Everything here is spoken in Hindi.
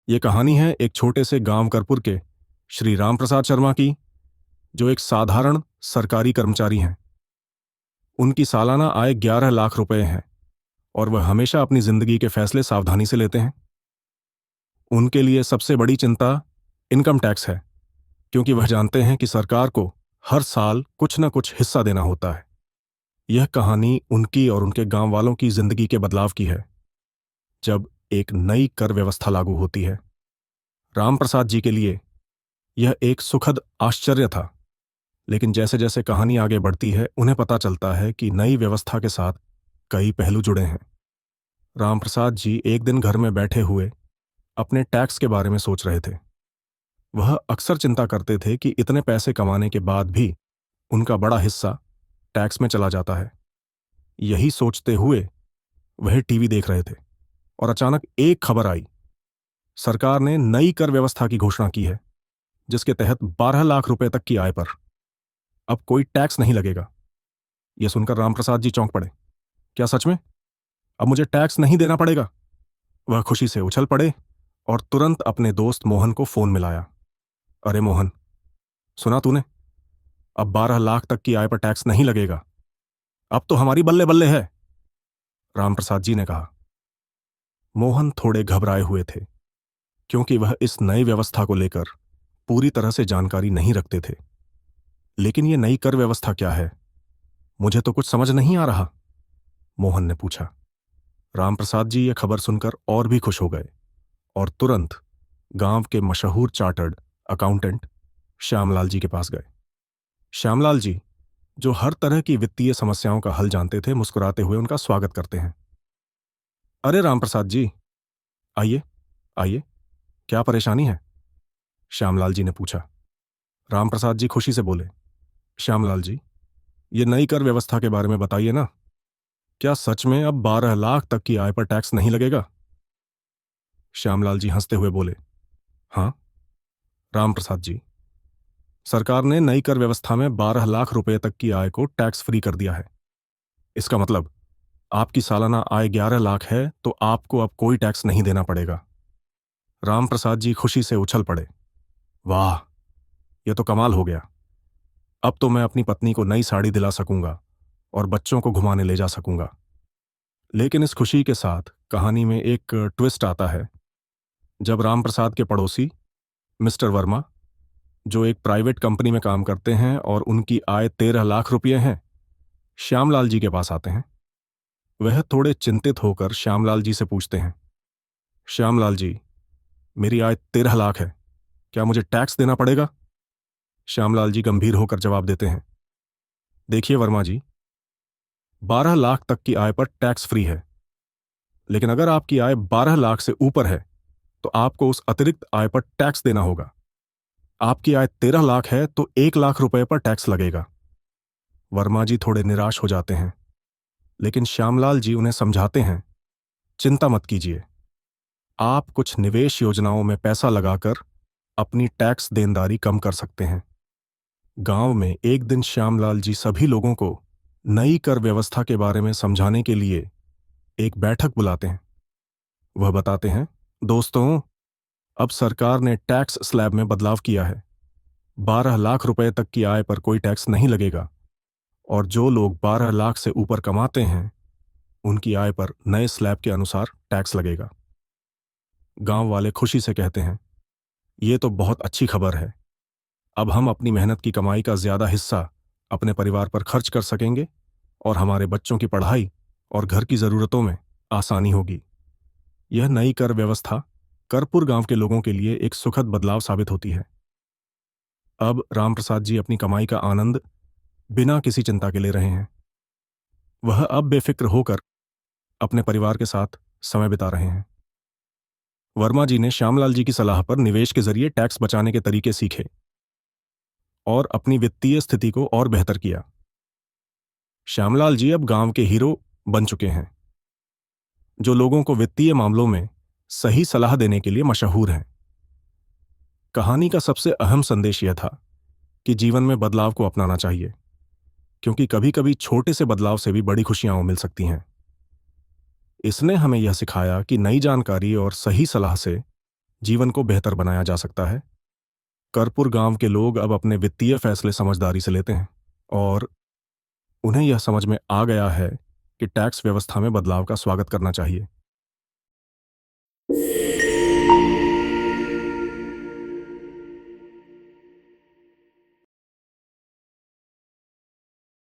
ये कहानी है एक छोटे से गांव करपुर के श्री राम प्रसाद शर्मा की, जो एक साधारण सरकारी कर्मचारी हैं। उनकी सालाना आय 11 लाख रुपए है और वह हमेशा अपनी जिंदगी के फैसले सावधानी से लेते हैं। उनके लिए सबसे बड़ी चिंता इनकम टैक्स है, क्योंकि वह जानते हैं कि सरकार को हर साल कुछ न कुछ हिस्सा देना होता है। यह कहानी उनकी और उनके गांव वालों की जिंदगी के बदलाव की है, जब एक नई कर व्यवस्था लागू होती है। राम प्रसाद जी के लिए यह एक सुखद आश्चर्य था, लेकिन जैसे जैसे कहानी आगे बढ़ती है उन्हें पता चलता है कि नई व्यवस्था के साथ कई पहलू जुड़े हैं। रामप्रसाद जी एक दिन घर में बैठे हुए अपने टैक्स के बारे में सोच रहे थे। वह अक्सर चिंता करते थे कि इतने पैसे कमाने के बाद भी उनका बड़ा हिस्सा टैक्स में चला जाता है। यही सोचते हुए वह टीवी देख रहे थे और अचानक एक खबर आई। सरकार ने नई कर व्यवस्था की घोषणा की है, जिसके तहत 12 लाख रुपए तक की आय पर अब कोई टैक्स नहीं लगेगा। यह सुनकर रामप्रसाद जी चौंक पड़े। क्या सच में? अब मुझे टैक्स नहीं देना पड़ेगा? वह खुशी से उछल पड़े और तुरंत अपने दोस्त मोहन को फोन मिलाया। अरे मोहन, सुना तूने? अब 12 लाख तक की आय पर टैक्स नहीं लगेगा। अब तो हमारी बल्ले बल्ले है, रामप्रसाद जी ने कहा। मोहन थोड़े घबराए हुए थे, क्योंकि वह इस नई व्यवस्था को लेकर पूरी तरह से जानकारी नहीं रखते थे। लेकिन यह नई कर व्यवस्था क्या है? मुझे तो कुछ समझ नहीं आ रहा, मोहन ने पूछा। रामप्रसाद जी यह खबर सुनकर और भी खुश हो गए और तुरंत गांव के मशहूर चार्टर्ड अकाउंटेंट श्यामलाल जी के पास गए। श्यामलाल जी, जो हर तरह की वित्तीय समस्याओं का हल जानते थे, मुस्कुराते हुए उनका स्वागत करते हैं। अरे रामप्रसाद जी, आइए आइए, क्या परेशानी है? श्यामलाल जी ने पूछा। रामप्रसाद जी खुशी से बोले, श्यामलाल जी, ये नई कर व्यवस्था के बारे में बताइए ना। क्या सच में अब 12 लाख तक की आय पर टैक्स नहीं लगेगा? श्यामलाल जी हंसते हुए बोले, हाँ रामप्रसाद जी, सरकार ने नई कर व्यवस्था में 12 लाख रुपए तक की आय को टैक्स फ्री कर दिया है। इसका मतलब आपकी सालाना आय 11 लाख है तो आपको अब कोई टैक्स नहीं देना पड़ेगा। रामप्रसाद जी खुशी से उछल पड़े। वाह, यह तो कमाल हो गया। अब तो मैं अपनी पत्नी को नई साड़ी दिला सकूंगा और बच्चों को घुमाने ले जा सकूंगा। लेकिन इस खुशी के साथ कहानी में एक ट्विस्ट आता है। जब रामप्रसाद के पड़ोसी मिस्टर वर्मा, जो एक प्राइवेट कंपनी में काम करते हैं और उनकी आय 13 लाख रुपये है, श्यामलाल जी के पास आते हैं। वह थोड़े चिंतित होकर श्यामलाल जी से पूछते हैं, श्यामलाल जी, मेरी आय 13 लाख है, क्या मुझे टैक्स देना पड़ेगा? श्यामलाल जी गंभीर होकर जवाब देते हैं, देखिए वर्मा जी, 12 लाख तक की आय पर टैक्स फ्री है, लेकिन अगर आपकी आय 12 लाख से ऊपर है तो आपको उस अतिरिक्त आय पर टैक्स देना होगा। आपकी आय 13 लाख है तो 1 लाख रुपए पर टैक्स लगेगा। वर्मा जी थोड़े निराश हो जाते हैं, लेकिन श्यामलाल जी उन्हें समझाते हैं, चिंता मत कीजिए, आप कुछ निवेश योजनाओं में पैसा लगाकर अपनी टैक्स देनदारी कम कर सकते हैं। गांव में एक दिन श्यामलाल जी सभी लोगों को नई कर व्यवस्था के बारे में समझाने के लिए एक बैठक बुलाते हैं। वह बताते हैं, दोस्तों, अब सरकार ने टैक्स स्लैब में बदलाव किया है। 12 लाख रुपए तक की आय पर कोई टैक्स नहीं लगेगा और जो लोग 12 लाख से ऊपर कमाते हैं उनकी आय पर नए स्लैब के अनुसार टैक्स लगेगा। गांव वाले खुशी से कहते हैं, ये तो बहुत अच्छी खबर है। अब हम अपनी मेहनत की कमाई का ज्यादा हिस्सा अपने परिवार पर खर्च कर सकेंगे और हमारे बच्चों की पढ़ाई और घर की जरूरतों में आसानी होगी। यह नई कर व्यवस्था करपुर गांव के लोगों के लिए एक सुखद बदलाव साबित होती है। अब रामप्रसाद जी अपनी कमाई का आनंद बिना किसी चिंता के ले रहे हैं। वह अब बेफिक्र होकर अपने परिवार के साथ समय बिता रहे हैं। वर्मा जी ने श्यामलाल जी की सलाह पर निवेश के जरिए टैक्स बचाने के तरीके सीखे और अपनी वित्तीय स्थिति को और बेहतर किया। श्यामलाल जी अब गांव के हीरो बन चुके हैं, जो लोगों को वित्तीय मामलों में सही सलाह देने के लिए मशहूर हैं। कहानी का सबसे अहम संदेश यह था कि जीवन में बदलाव को अपनाना चाहिए, क्योंकि कभी कभी छोटे से बदलाव से भी बड़ी खुशियां मिल सकती हैं। इसने हमें यह सिखाया कि नई जानकारी और सही सलाह से जीवन को बेहतर बनाया जा सकता है। कर्पूर गांव के लोग अब अपने वित्तीय फैसले समझदारी से लेते हैं और उन्हें यह समझ में आ गया है कि टैक्स व्यवस्था में बदलाव का स्वागत करना चाहिए।